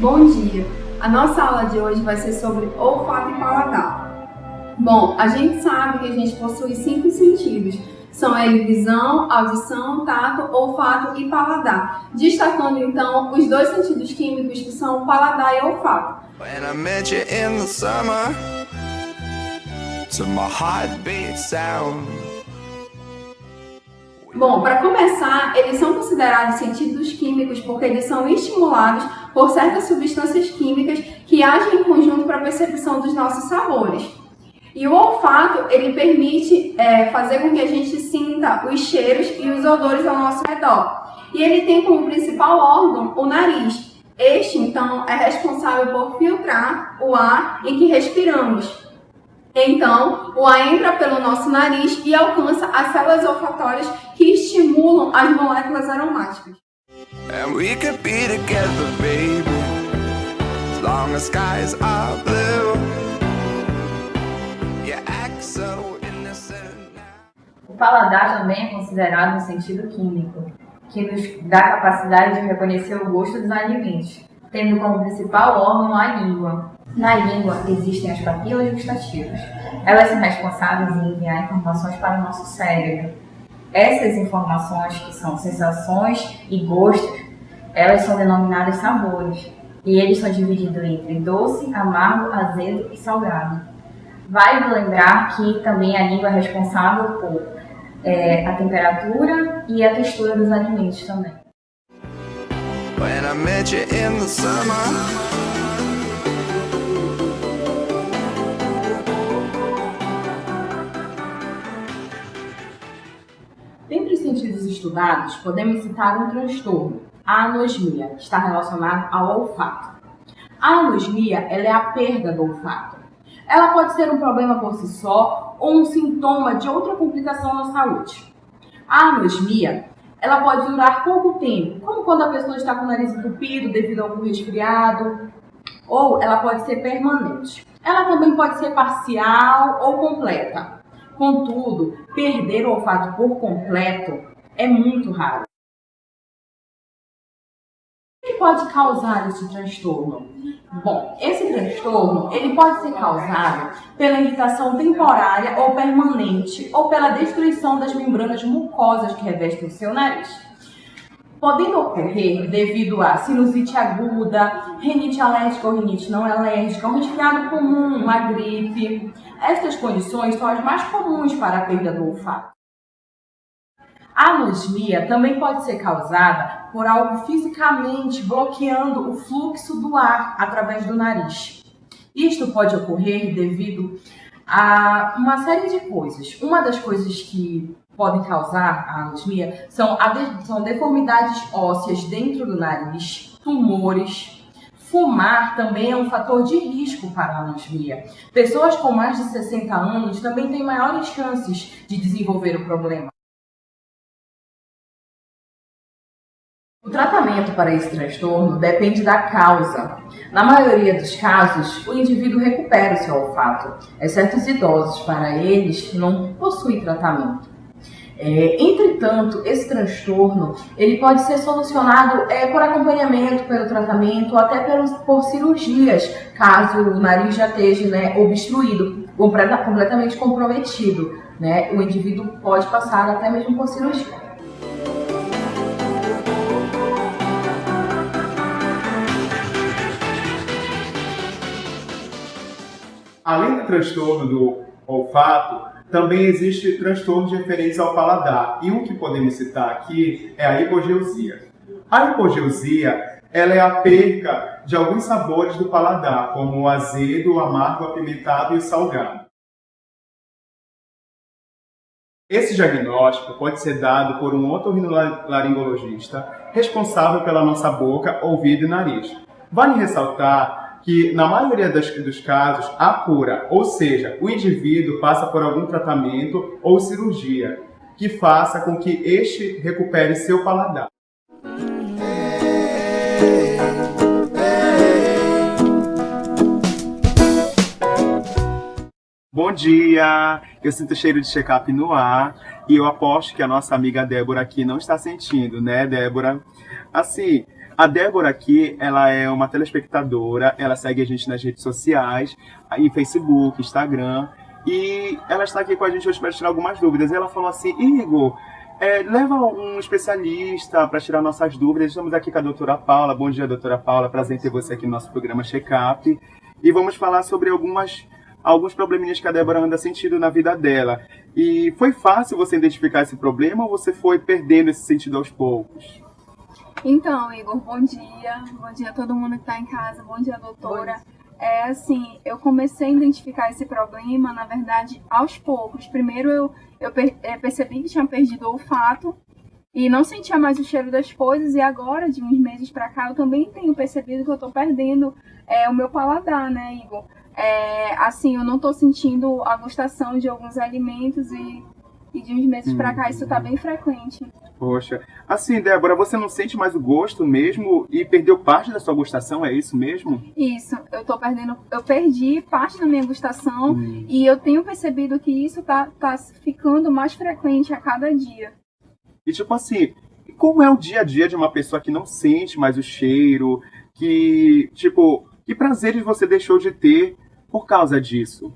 Bom dia! A nossa aula de hoje vai ser sobre olfato e paladar. Bom, a gente sabe que a gente possui 5 sentidos. São eles visão, audição, tato, olfato e paladar. Destacando então os 2 sentidos químicos que são o paladar e o olfato. Bom, para começar, eles são considerados sentidos químicos porque eles são estimulados por certas substâncias químicas que agem em conjunto para a percepção dos nossos sabores. E o olfato, ele permite fazer com que a gente sinta os cheiros e os odores ao nosso redor. E ele tem como principal órgão o nariz. Este, então, é responsável por filtrar o ar em que respiramos. Então, o ar entra pelo nosso nariz e alcança as células olfatórias que estimulam as moléculas aromáticas. And we could be together, baby, as long as skies are blue. You act so innocent now. O paladar também é considerado um sentido químico, que nos dá a capacidade de reconhecer o gosto dos alimentos, tendo como principal órgão a língua. Na língua existem as papilas gustativas. Elas são responsáveis em enviar informações para o nosso cérebro. Essas informações, que são sensações e gostos, elas são denominadas sabores. E eles são divididos entre doce, amargo, azedo e salgado. Vale lembrar que também a língua é responsável por a temperatura e a textura dos alimentos também. When I met you in the summer. Dentre os sentidos estudados, podemos citar um transtorno, a anosmia, que está relacionado ao olfato. A anosmia ela é a perda do olfato. Ela pode ser um problema por si só ou um sintoma de outra complicação na saúde. A anosmia ela pode durar pouco tempo, como quando a pessoa está com o nariz entupido devido a algum resfriado, ou ela pode ser permanente. Ela também pode ser parcial ou completa. Contudo, perder o olfato por completo é muito raro. O que pode causar esse transtorno? Bom, esse transtorno ele pode ser causado pela irritação temporária ou permanente ou pela destruição das membranas mucosas que revestem o seu nariz. Podendo ocorrer devido a sinusite aguda, rinite alérgica ou rinite não alérgica, um resfriado comum, uma gripe. Estas condições são as mais comuns para a perda do olfato. A anosmia também pode ser causada por algo fisicamente bloqueando o fluxo do ar através do nariz. Isto pode ocorrer devido a uma série de coisas. Uma das coisas que podem causar a anosmia são deformidades ósseas dentro do nariz, tumores. Fumar também é um fator de risco para a anosmia. Pessoas com mais de 60 anos também têm maiores chances de desenvolver o problema. O tratamento para esse transtorno depende da causa. Na maioria dos casos, o indivíduo recupera o seu olfato, exceto os idosos, para eles não possui tratamento. Entretanto, esse transtorno ele pode ser solucionado por acompanhamento, pelo tratamento ou até por cirurgias, caso o nariz já esteja obstruído, completamente comprometido. O indivíduo pode passar até mesmo por cirurgia. Além do transtorno do olfato, também existe transtornos referentes ao paladar. E um que podemos citar aqui é a hipogeusia. A hipogeusia ela é a perca de alguns sabores do paladar, como o azedo, o amargo, o apimentado e o salgado. Esse diagnóstico pode ser dado por um otorrinolaringologista responsável pela nossa boca, ouvido e nariz. Vale ressaltar que, na maioria dos casos, há cura, ou seja, o indivíduo passa por algum tratamento ou cirurgia que faça com que este recupere seu paladar. Bom dia! Eu sinto cheiro de check-up no ar e eu aposto que a nossa amiga Débora aqui não está sentindo, né, Débora? Assim, A Débora aqui, ela é uma telespectadora, ela segue a gente nas redes sociais, em Facebook, Instagram, e ela está aqui com a gente hoje para tirar algumas dúvidas. E ela falou assim, Igor, leva um especialista para tirar nossas dúvidas. Estamos aqui com a doutora Paula. Bom dia, doutora Paula. Prazer em ter você aqui no nosso programa Check-up. E vamos falar sobre alguns probleminhas que a Débora anda sentindo na vida dela. E foi fácil você identificar esse problema ou você foi perdendo esse sentido aos poucos? Então, Igor, bom dia. Bom dia a todo mundo que está em casa. Bom dia, doutora. Eu comecei a identificar esse problema, na verdade, aos poucos. Primeiro, eu percebi que tinha perdido o olfato e não sentia mais o cheiro das coisas. E agora, de uns meses para cá, eu também tenho percebido que eu estou perdendo o meu paladar, né, Igor? Eu não estou sentindo a gustação de alguns alimentos e de uns meses para cá isso está bem frequente. Poxa, assim, Débora, você não sente mais o gosto mesmo e perdeu parte da sua gustação, é isso mesmo? Isso, eu perdi parte da minha gustação e eu tenho percebido que isso tá ficando mais frequente a cada dia. E tipo assim, como é o dia a dia de uma pessoa que não sente mais o cheiro, que prazeres você deixou de ter por causa disso?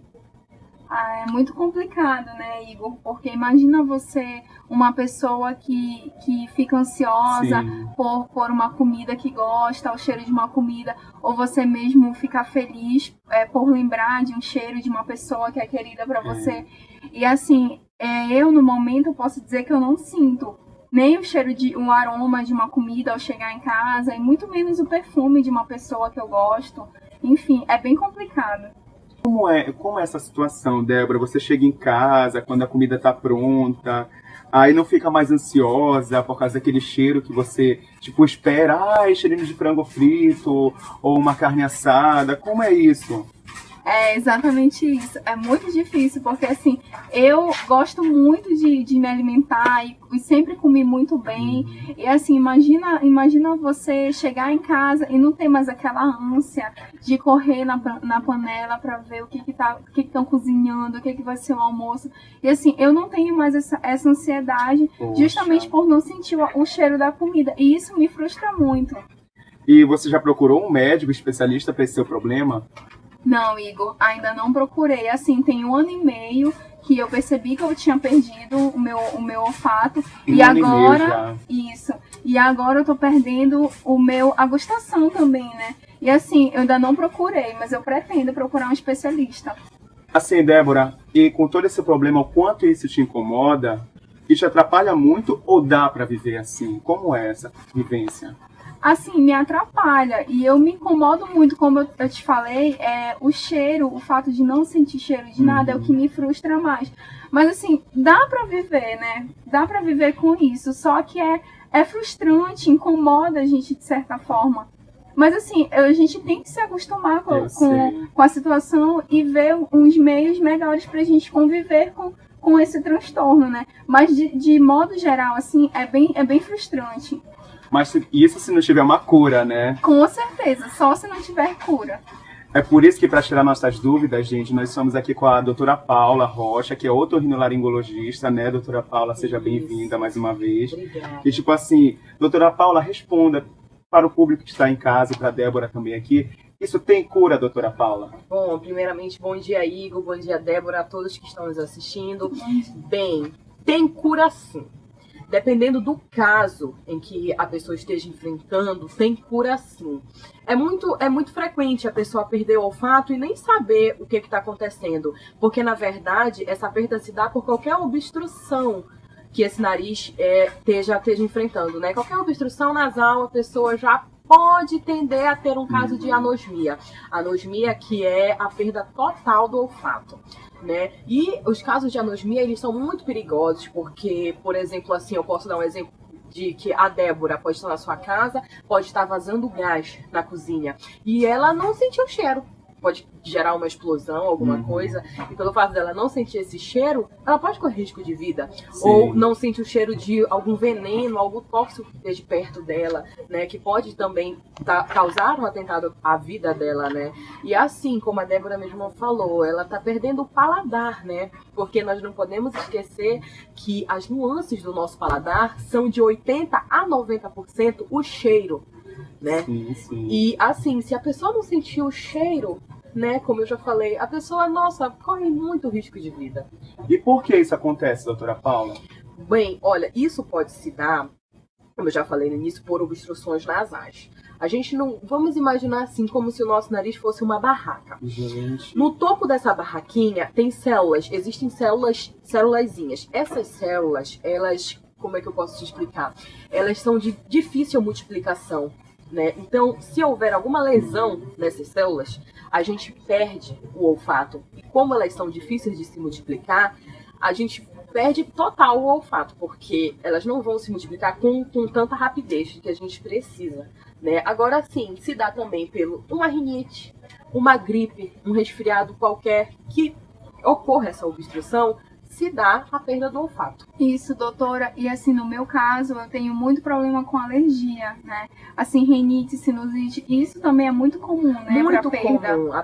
É muito complicado, né, Igor? Porque imagina você, uma pessoa que fica ansiosa por uma comida que gosta, o cheiro de uma comida, ou você mesmo ficar feliz por lembrar de um cheiro de uma pessoa que é querida para você. E assim, eu no momento posso dizer que eu não sinto nem o cheiro um aroma de uma comida ao chegar em casa, e muito menos o perfume de uma pessoa que eu gosto. Enfim, é bem complicado. Como é essa situação, Débora? Você chega em casa, quando a comida está pronta, aí não fica mais ansiosa por causa daquele cheiro que você, espera, cheirinho de frango frito ou uma carne assada. Como é isso? É exatamente isso. É muito difícil, porque assim, eu gosto muito de me alimentar e sempre comi muito bem. E assim, imagina você chegar em casa e não ter mais aquela ânsia de correr na panela para ver o que estão cozinhando, o que vai ser o almoço. E assim, eu não tenho mais essa ansiedade, justamente por não sentir o cheiro da comida. E isso me frustra muito. E você já procurou um médico especialista para esse seu problema? Não, Igor, ainda não procurei. Assim, tem 1 ano e meio que eu percebi que eu tinha perdido o meu olfato. E agora, e agora eu tô perdendo a gustação também, né? E assim, eu ainda não procurei, mas eu pretendo procurar um especialista. Assim, Débora, e com todo esse problema, o quanto isso te incomoda, isso te atrapalha muito ou dá para viver assim? Como é essa vivência? Assim, me atrapalha e eu me incomodo muito, como eu te falei, o cheiro, o fato de não sentir cheiro de nada é o que me frustra mais. Mas assim, dá pra viver, né? Dá pra viver com isso, só que é frustrante, incomoda a gente de certa forma. Mas assim, a gente tem que se acostumar com a situação e ver uns meios melhores pra gente conviver com esse transtorno, né? Mas de modo geral, assim, é bem frustrante. Mas isso se não tiver uma cura, né? Com certeza, só se não tiver cura. É por isso que, para tirar nossas dúvidas, gente, nós estamos aqui com a doutora Paula Rocha, que é otorrinolaringologista, né, doutora Paula? Seja bem-vinda mais uma vez. Obrigada. E, doutora Paula, responda para o público que está em casa e para a Débora também aqui. Isso tem cura, doutora Paula? Bom, primeiramente, bom dia, Igor, bom dia, Débora, a todos que estão nos assistindo. Bem, tem cura sim. Dependendo do caso em que a pessoa esteja enfrentando, tem cura sim. É muito frequente a pessoa perder o olfato e nem saber o que está acontecendo. Porque, na verdade, essa perda se dá por qualquer obstrução que esse nariz esteja enfrentando, né? Qualquer obstrução nasal, a pessoa já pode tender a ter um caso de anosmia. Anosmia que é a perda total do olfato. Né? E os casos de anosmia, eles são muito perigosos, porque, por exemplo, assim, eu posso dar um exemplo de que a Débora pode estar na sua casa, pode estar vazando gás na cozinha, e ela não sentiu o cheiro. Pode gerar uma explosão, alguma coisa, e pelo fato dela não sentir esse cheiro, ela pode correr risco de vida. Sim. Ou não sente o cheiro de algum veneno, algo tóxico que esteja perto dela, né, que pode também causar um atentado à vida dela, né. E assim, como a Débora mesmo falou, ela tá perdendo o paladar, né, porque nós não podemos esquecer que as nuances do nosso paladar são de 80% a 90% o cheiro. né? Sim. E assim, se a pessoa não sentir o cheiro, né, como eu já falei, a pessoa, nossa, corre muito risco de vida. E por que isso acontece, doutora Paula? Bem, olha, isso pode se dar, como eu já falei no início, por obstruções nasais. A gente não... Vamos imaginar assim, como se o nosso nariz fosse uma barraca. Gente. No topo dessa barraquinha tem células, existem célulazinhas. Essas células, elas, como é que eu posso te explicar? Elas são de difícil multiplicação, né? Então, se houver alguma lesão nessas células, a gente perde o olfato. E como elas são difíceis de se multiplicar, a gente perde total o olfato, porque elas não vão se multiplicar com tanta rapidez que a gente precisa, né? Agora sim, se dá também pelo uma rinite, uma gripe, um resfriado qualquer que ocorra essa obstrução, se dá a perda do olfato. Isso, doutora. E assim, no meu caso, eu tenho muito problema com alergia, né? Assim, rinite, sinusite, isso também é muito comum, né? Muito pra perda. comum. A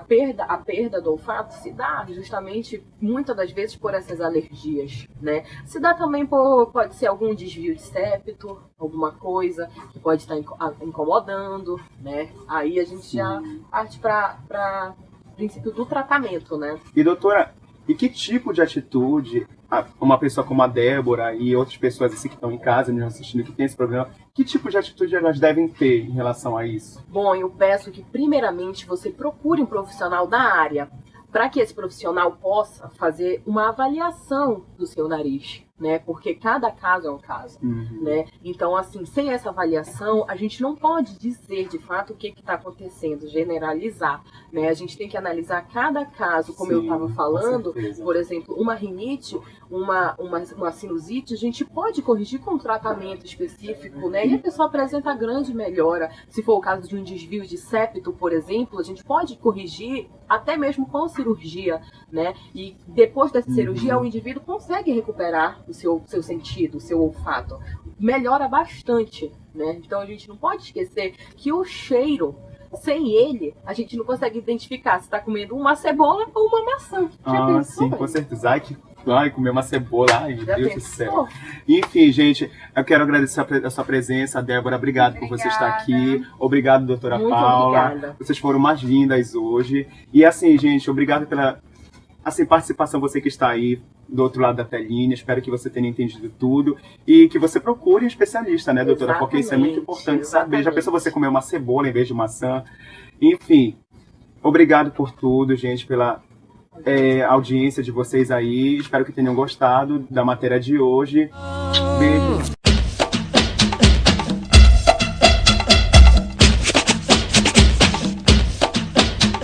perda do olfato se dá justamente, muitas das vezes, por essas alergias, né? Se dá também pode ser algum desvio de septo, alguma coisa que pode estar incomodando, né? Aí a gente já parte para o princípio do tratamento, né? E doutora, e que tipo de atitude uma pessoa como a Débora e outras pessoas assim que estão em casa nos assistindo, que tem esse programa, que tipo de atitude elas devem ter em relação a isso? Bom, eu peço que primeiramente você procure um profissional da área, para que esse profissional possa fazer uma avaliação do seu nariz, né? Porque cada caso é um caso, né? Então, assim, sem essa avaliação, a gente não pode dizer de fato o que está acontecendo, generalizar, né? A gente tem que analisar cada caso, como eu estava falando, por exemplo, uma rinite, uma sinusite, a gente pode corrigir com um tratamento específico, né? E a pessoa apresenta grande melhora. Se for o caso de um desvio de septo, por exemplo, a gente pode corrigir até mesmo com cirurgia, né? E depois dessa cirurgia, o indivíduo consegue recuperar o seu sentido, o seu olfato. Melhora bastante, né? Então a gente não pode esquecer que o cheiro, sem ele, a gente não consegue identificar se está comendo uma cebola ou uma maçã. Já pensou? Sim, com certeza. Ai, comer uma cebola, ai, meu Deus do céu. pensou? Enfim, gente, eu quero agradecer a sua presença, Débora. Obrigado por você estar aqui. Obrigado, doutora Muito Paula. obrigada. Vocês foram mais lindas hoje. E assim, gente, obrigado pela participação, você que está aí do outro lado da telinha. Espero que você tenha entendido tudo e que você procure um especialista, né, doutora? Porque isso é muito importante saber. Já pensou você comer uma cebola em vez de maçã? Enfim, obrigado por tudo, gente, pela audiência de vocês aí. Espero que tenham gostado da matéria de hoje. Beijo.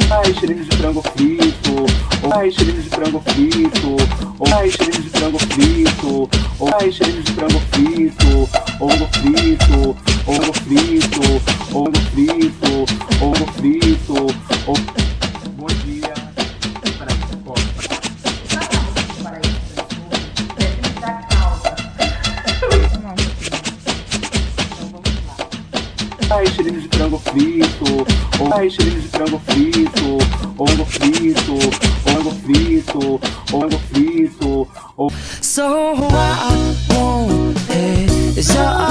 Ai, cheirinho de frango frito. Ai, cheirinho de frango frito. Ai, cheirinho de frango frito. Ai, cheirinho de frango frito. Ovo frito. Ovo frito. Ovo frito. Ovo frito. Bom dia. Ai, cheirinho de frango frito. Ai, cheirinho de frango frito. Ovo frito. Ovo frito. Ovo frito. So I won't hesitate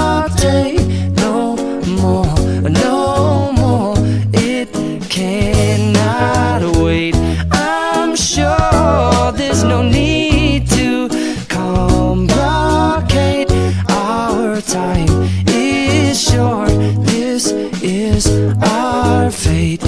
no more, no more. It cannot wait. I'm sure there's no need to complicate. Our time is short. This is our fate.